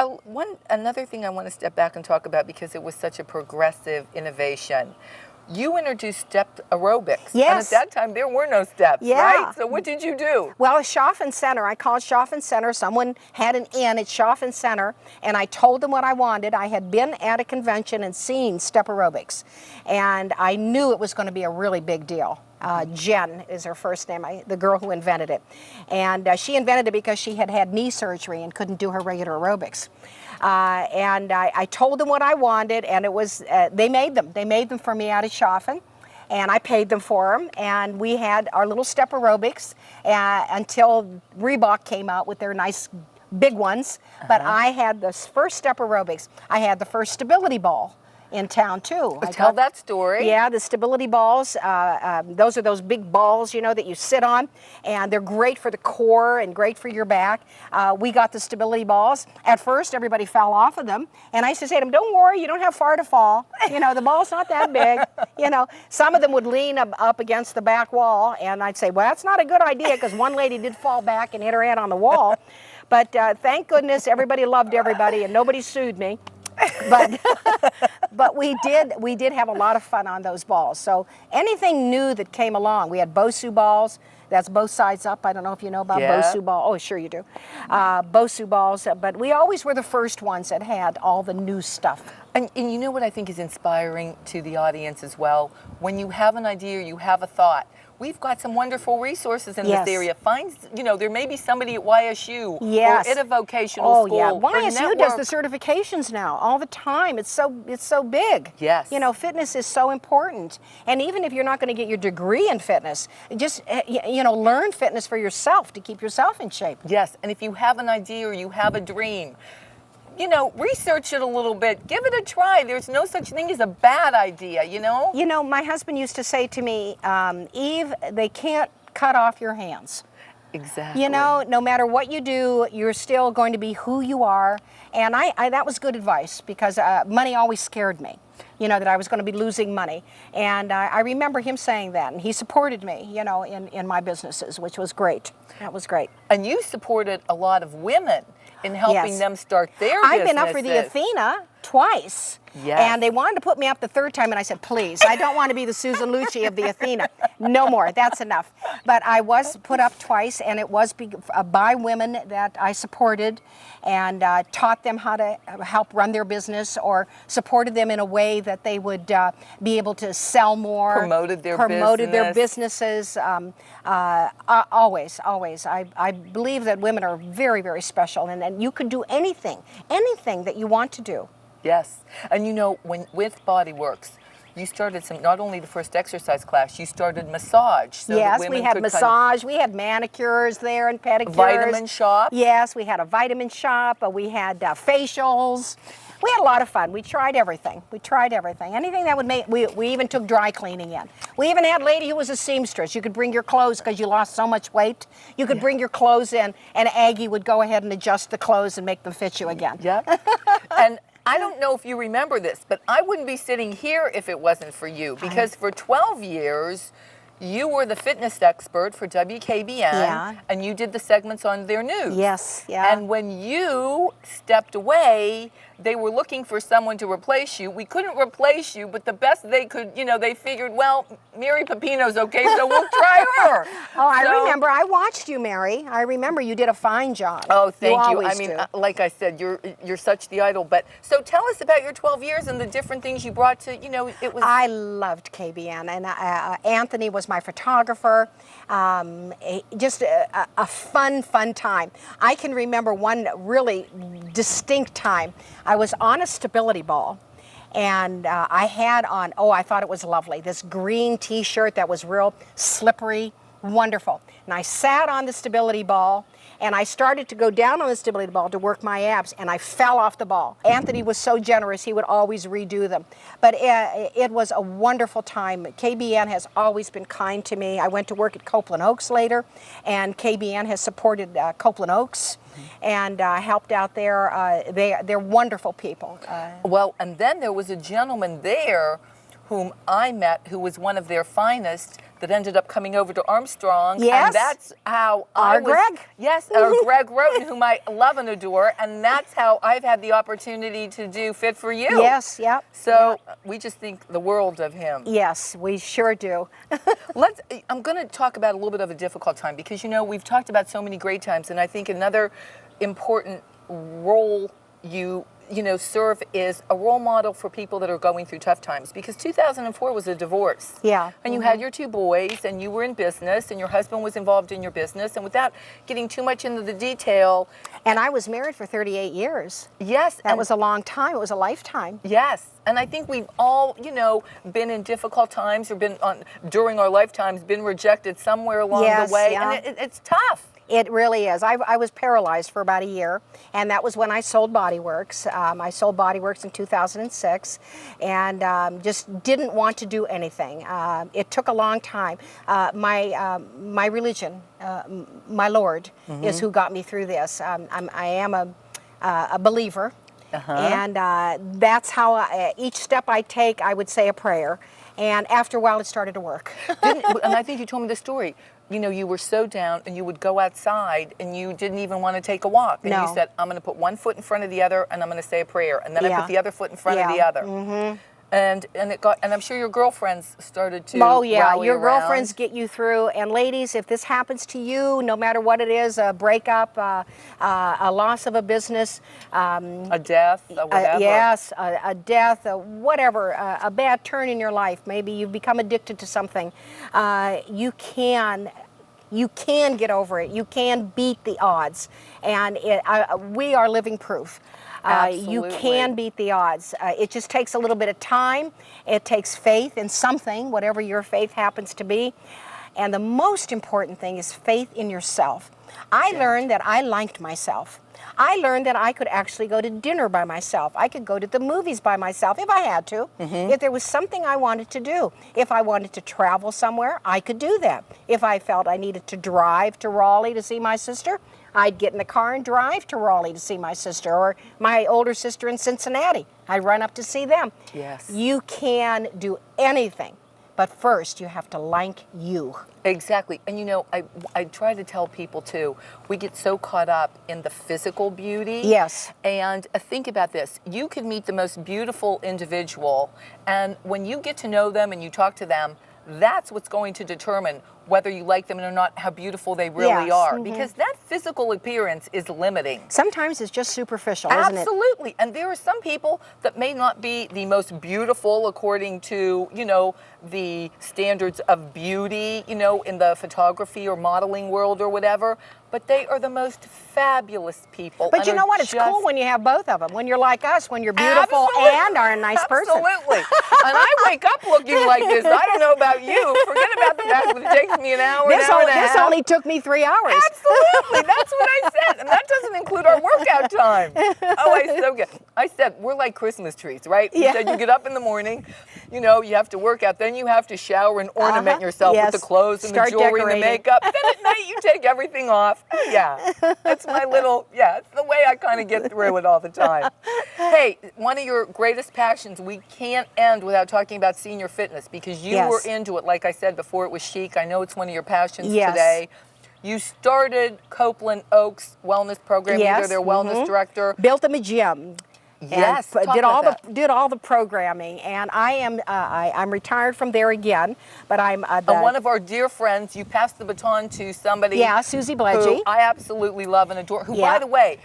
A: another thing I want to step back and talk about because it was such a progressive innovation. You introduced step aerobics.
B: Yes.
A: And at that time, there were no steps,
B: Yeah.
A: right? So what did you do?
B: Well, Schaffen Center, I called Schaffen Center. Someone had an inn at Schaffen Center, and I told them what I wanted. I had been at a convention and seen step aerobics, and I knew it was going to be a really big deal. Jen is her first name, the girl who invented it. And she invented it because she had had knee surgery and couldn't do her regular aerobics. And I told them what I wanted, and it was, they made them. They made them for me out of Schaffen, and I paid them for them. And we had our little step aerobics until Reebok came out with their nice big ones. But I had the first step aerobics. I had the first stability ball in town too.
A: Tell that story.
B: Yeah, the stability balls, those are those big balls, that you sit on, and they're great for the core and great for your back. We got the stability balls. At first, everybody fell off of them, and I used to say to them, don't worry, you don't have far to fall. The ball's not that big. Some of them would lean up against the back wall, and I'd say, well, that's not a good idea, because one lady did fall back and hit her head on the wall. But thank goodness everybody loved everybody, and nobody sued me. But we did have a lot of fun on those balls. So anything new that came along, we had Bosu balls. That's both sides up. I don't know if you know about Bosu ball. Oh, sure you do. Bosu balls. But we always were the first ones that had all the new stuff.
A: And you know what I think is inspiring to the audience as well? When you have an idea, you have a thought, we've got some wonderful resources in
B: Yes.
A: this area. Find, you know, there may be somebody at YSU
B: Yes.
A: or at a vocational school.
B: Yeah,
A: or
B: YSU does
A: network.
B: the certifications now all the time. It's so big.
A: Yes.
B: You know, fitness is so important. And even if you're not going to get your degree in fitness, just you know, learn fitness for yourself to keep yourself in shape.
A: Yes, and if you have an idea or you have a dream, you know, research it a little bit. Give it a try. There's no such thing as a bad idea, you know?
B: You know, my husband used to say to me, Eve, they can't cut off your hands.
A: Exactly.
B: You know, no matter what you do, you're still going to be who you are. And I that was good advice, because money always scared me. You know, that I was going to be losing money. And I remember him saying that, and he supported me, you know, in my businesses, which was great. That was great.
A: And you supported a lot of women in helping
B: Yes.
A: them start their
B: I've
A: businesses.
B: been up for the Athena twice.
A: Yes.
B: And they wanted to put me up the third time, and I said, please, I don't want to be the Susan Lucci of the Athena. No more, that's enough. But I was put up twice, and it was by women that I supported and taught them how to help run their business, or supported them in a way that they would be able to sell more.
A: Promoted their
B: businesses. Always. I believe that women are very, very special, and you can do anything that you want to do.
A: Yes. And you know, with BodyWorks, you started not only the first exercise class, you started massage. So that
B: Yes,
A: women
B: we had
A: could
B: massage, we had manicures there and pedicures.
A: Vitamin shop.
B: Yes, we had a vitamin shop, we had facials. We had a lot of fun. We tried everything. Anything that would make, we even took dry cleaning in. We even had a lady who was a seamstress. You could bring your clothes because you lost so much weight. You could bring your clothes in, and Aggie would go ahead and adjust the clothes and make them fit you again.
A: Yeah. And I don't know if you remember this, but I wouldn't be sitting here if it wasn't for you, because for 12 years, you were the fitness expert for WKBN,
B: Yeah.
A: and you did the segments on their news.
B: Yes, yeah.
A: And when you stepped away, they were looking for someone to replace you. We couldn't replace you, but the best they could, you know, they figured, well, Mary Pepino's okay, so we'll try her.
B: Oh, I remember. I watched you, Mary. I remember you did a fine job.
A: Oh, thank you.
B: always
A: I mean,
B: do.
A: like I said, you're such the idol. But so tell us about your 12 years and the different things you brought to, you know, it was.
B: I loved KBN, and Anthony was my photographer. Just a fun time. I can remember one really distinct time. I was on a stability ball, and I had on, I thought it was lovely, this green t-shirt that was real slippery, wonderful. And I sat on the stability ball, and I started to go down on the stability ball to work my abs, and I fell off the ball. Anthony was so generous, he would always redo them. But it was a wonderful time. KBN has always been kind to me. I went to work at Copeland Oaks later, and KBN has supported Copeland Oaks and helped out there. They're wonderful people.
A: Well, and then there was a gentleman there whom I met who was one of their finest that ended up coming over to Armstrong.
B: Yes.
A: And that's how
B: Greg?
A: Yes, Greg Roten, whom I love and adore. And that's how I've had the opportunity to do Fit for You.
B: Yes, yep.
A: So we just think the world of him.
B: Yes, we sure do.
A: I'm going to talk about a little bit of a difficult time, because, you know, we've talked about so many great times, and I think another important role you know, serve is a role model for people that are going through tough times, because 2004 was a divorce.
B: Yeah.
A: And you had your two boys, and you were in business, and your husband was involved in your business, and without getting too much into the detail.
B: And I was married for 38 years.
A: Yes.
B: That was a long time. It was a lifetime.
A: Yes. And I think we've all, you know, been in difficult times, or been during our lifetimes, been rejected somewhere along the way.
B: Yeah.
A: And it's tough.
B: It really is. I was paralyzed for about a year, and that was when I sold BodyWorks. I sold BodyWorks in 2006, and just didn't want to do anything. It took a long time. My religion, my Lord, is who got me through this. I am a believer, and that's how each step I take, I would say a prayer, and after a while it started to work.
A: And I think you told me the story. You know, you were so down, and you would go outside, and you didn't even want to take a walk. And you said, I'm going to put one foot in front of the other, and I'm going to say a prayer. And then I put the other foot in front of the other. And I'm sure your girlfriends started to
B: Oh yeah,
A: rally
B: your
A: around.
B: girlfriends get you through. And ladies, if this happens to you, no matter what it is, a breakup, a loss of a business,
A: a death, whatever.
B: yes, a death, whatever, a bad turn in your life. Maybe you've become addicted to something. You can get over it. You can beat the odds, and we are living proof. You can beat the odds. It just takes a little bit of time. It takes faith in something, whatever your faith happens to be. And the most important thing is faith in yourself. I learned that I liked myself. I learned that I could actually go to dinner by myself. I could go to the movies by myself if I had to. If there was something I wanted to do. If I wanted to travel somewhere, I could do that. If I felt I needed to drive to Raleigh to see my sister, I'd get in the car and drive to Raleigh to see my sister, or my older sister in Cincinnati. I'd run up to see them.
A: Yes.
B: You can do anything, but first you have to like you.
A: Exactly. And you know, I try to tell people too, we get so caught up in the physical beauty.
B: Yes.
A: And think about this. You could meet the most beautiful individual, and when you get to know them and you talk to them, that's what's going to determine whether you like them or not, how beautiful they really are. Because that physical appearance is limiting.
B: Sometimes it's just superficial, isn't it?
A: Absolutely. And there are some people that may not be the most beautiful according to, you know, the standards of beauty, you know, in the photography or modeling world or whatever, but they are the most fabulous people.
B: But you know what? It's cool when you have both of them. When you're like us, when you're beautiful and are a nice person.
A: Absolutely. And I wake up looking like this. I don't know about you. Forget about the fact that it takes me an hour,
B: This
A: this
B: only took me 3 hours.
A: Absolutely. That's what I said. And that doesn't include our workout time. Oh, I said, we're like Christmas trees, right? You said you get up in the morning, you know, you have to work out, then you have to shower and ornament yourself with the clothes and the jewelry and the makeup. Then at night you take everything off. Yeah. That's my little, it's the way I kind of get through it all the time. Hey, one of your greatest passions, we can't end without talking about senior fitness, because you were into it, like I said before, it was chic. I know it's one of your passions today. You started Copeland Oaks Wellness Program. You're their wellness director.
B: Built them a gym.
A: Yes,
B: did all the programming, and I'm retired from there again. But I'm
A: one of our dear friends. You passed the baton to somebody.
B: Yeah, Susie Bledgy,
A: who I absolutely love and adore. Who, by the way,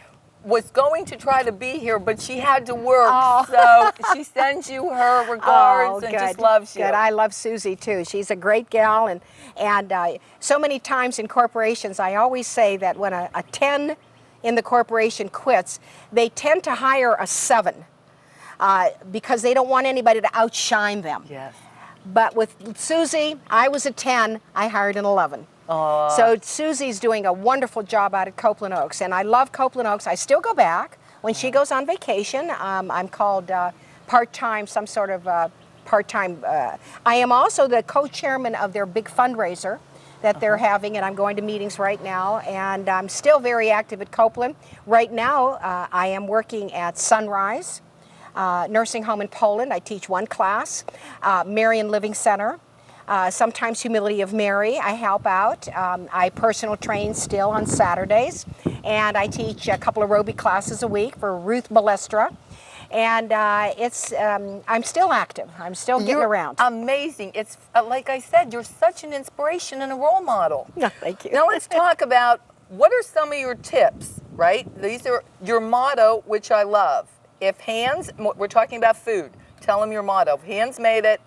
A: was going to try to be here, but she had to work. So she sends you her regards and just loves you.
B: Good. I love Susie too. She's a great gal, and so many times in corporations, I always say that when a 10 in the corporation quits, they tend to hire a 7 because they don't want anybody to outshine them.
A: Yes.
B: But with Susie, I was a 10, I hired an 11. So Susie's doing a wonderful job out at Copeland Oaks, and I love Copeland Oaks. I still go back when she goes on vacation. I'm called part-time, some sort of part-time. I am also the co-chairman of their big fundraiser that they're having, and I'm going to meetings right now, and I'm still very active at Copeland. Right now, I am working at Sunrise Nursing Home in Poland. I teach one class, Marian Living Center, sometimes Humility of Mary. I help out. I personal train still on Saturdays, and I teach a couple of aerobic classes a week for Ruth Balestra. And I'm still active. I'm still getting around.
A: Amazing. It's like I said, you're such an inspiration and a role model.
B: No, thank you.
A: Now let's talk about what are some of your tips, right? These are your motto, which I love. If hands, we're talking about food. Tell them your motto. If hands made it,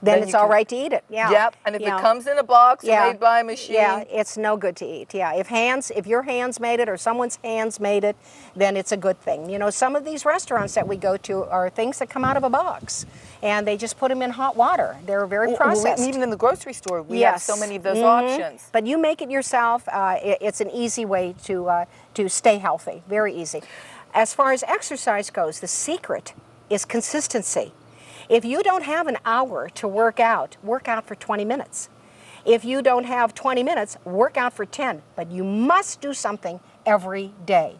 B: then it's all right to eat it. Yeah.
A: Yep. And if it comes in a box or made by a machine,
B: it's no good to eat. Yeah. If your hands made it or someone's hands made it, then it's a good thing. You know, some of these restaurants that we go to are things that come out of a box, and they just put them in hot water. They're very processed.
A: Even in the grocery store, we have so many of those options.
B: But you make it yourself. It's an easy way to stay healthy. Very easy. As far as exercise goes, the secret is consistency. If you don't have an hour to work out for 20 minutes. If you don't have 20 minutes, work out for 10. But you must do something every day.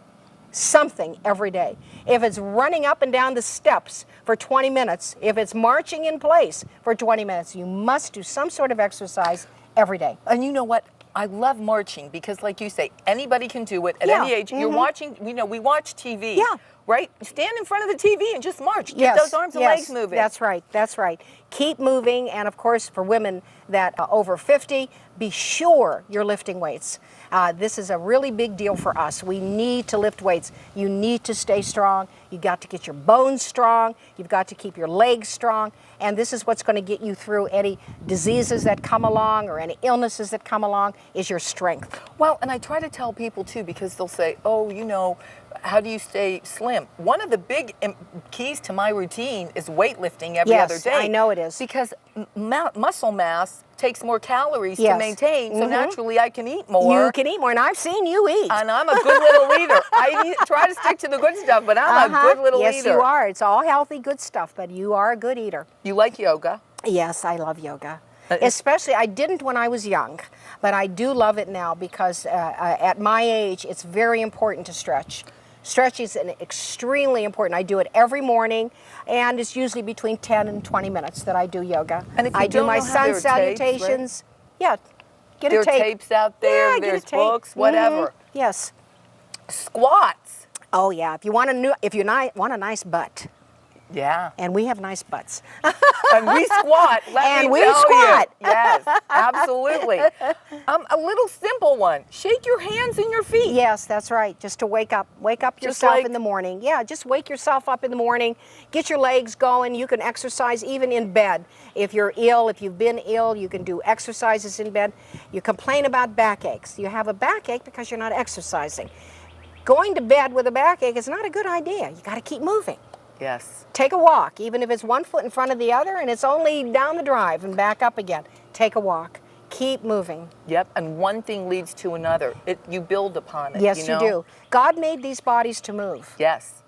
B: Something every day. If it's running up and down the steps for 20 minutes, if it's marching in place for 20 minutes, you must do some sort of exercise every day.
A: And you know what? I love marching because, like you say, anybody can do it at any age. You're watching, we watch TV.
B: Yeah.
A: Right? Stand in front of the TV and just march. Get
B: Yes,
A: those arms and legs moving.
B: That's right. That's right. Keep moving, and of course, for women that over 50, be sure you're lifting weights. This is a really big deal for us. We need to lift weights. You need to stay strong. You got to get your bones strong. You've got to keep your legs strong, and this is what's going to get you through any diseases that come along or any illnesses that come along. Is your strength.
A: Well, and I try to tell people too, because they'll say, "Oh, you know, how do you stay slim?" One of the big keys to my routine is weightlifting every other day.
B: Yes, I know it is.
A: Because muscle mass takes more calories to maintain, so naturally I can eat more.
B: You can eat more, and I've seen you eat.
A: And I'm a good little eater. I try to stick to the good stuff, but I'm a good little eater.
B: Yes, you are. It's all healthy, good stuff, but you are a good eater.
A: You like yoga?
B: Yes, I love yoga. Especially, I didn't when I was young, but I do love it now because at my age, it's very important to stretch. Stretch is extremely important. I do it every morning, and it's usually between 10 and 20 minutes that I do yoga.
A: And if you
B: I do my
A: don't know,
B: sun
A: there are
B: salutations.
A: Tapes, right?
B: Yeah,
A: there are tapes out there.
B: Yeah,
A: there's books, whatever.
B: Yes.
A: Squats.
B: Oh yeah, if you want a nice butt.
A: Yeah.
B: And we have nice butts.
A: And we squat. Let me tell you. Yes, absolutely. A little simple one. Shake your hands and your feet.
B: Yes, that's right. Just to wake up yourself in the morning. Yeah, just wake yourself up in the morning. Get your legs going. You can exercise even in bed. If you're ill, if you've been ill, you can do exercises in bed. You complain about backaches. You have a backache because you're not exercising. Going to bed with a backache is not a good idea. You got to keep moving.
A: Yes.
B: Take a walk, even if it's 1 foot in front of the other and it's only down the drive and back up again. Take a walk. Keep moving.
A: Yep, and one thing leads to another. You build upon it.
B: Yes, you do. God made these bodies to move.
A: Yes.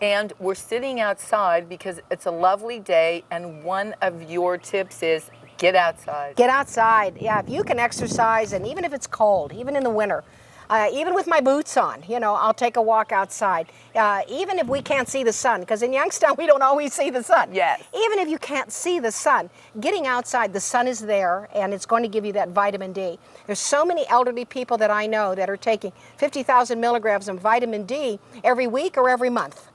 A: And we're sitting outside because it's a lovely day, and one of your tips is get outside.
B: Get outside. Yeah, if you can exercise, and even if it's cold, even in the winter, even with my boots on, I'll take a walk outside. Even if we can't see the sun, because in Youngstown we don't always see the sun.
A: Yes.
B: Even if you can't see the sun, getting outside, the sun is there, and it's going to give you that vitamin D. There's so many elderly people that I know that are taking 50,000 milligrams of vitamin D every week or every month.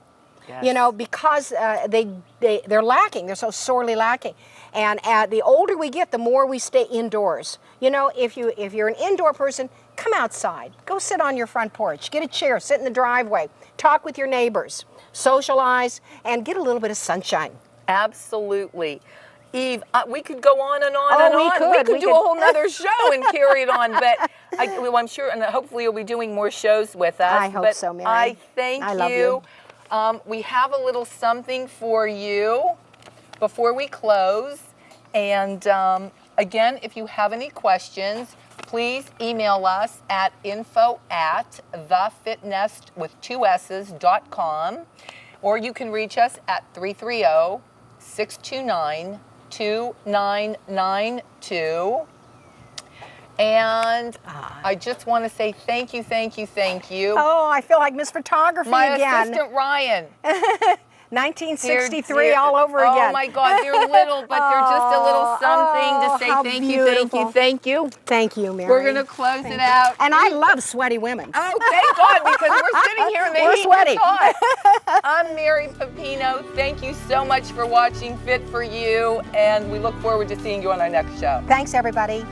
B: Yes. Because they're lacking. They're so sorely lacking. And the older we get, the more we stay indoors. If you're an indoor person, come outside. Go sit on your front porch. Get a chair. Sit in the driveway. Talk with your neighbors. Socialize and get a little bit of sunshine.
A: Absolutely. Eve, we could go on and on and on.
B: We
A: could do a whole nother show and carry it on. But I'm sure, and hopefully you'll be doing more shows with us.
B: I hope so, Mary.
A: I thank you.
B: I love you.
A: We have a little something for you before we close. And again, if you have any questions, please email us at info@thefitnest.com, or you can reach us at 330-629-2992. And I just want to say thank you.
B: Oh, I feel like Miss Photography
A: My
B: again.
A: assistant, Ryan.
B: 1963 all over again.
A: Oh my God, they're little, but they're just a little something to say
B: how
A: thank
B: beautiful.
A: you.
B: Thank you, Mary.
A: We're going to close it out.
B: And I love sweaty women.
A: Oh, thank God, because we're sitting here and
B: We're
A: heat
B: sweaty.
A: is hot. I'm Mary Pepino. Thank you so much for watching Fit for You, and we look forward to seeing you on our next show.
B: Thanks, everybody.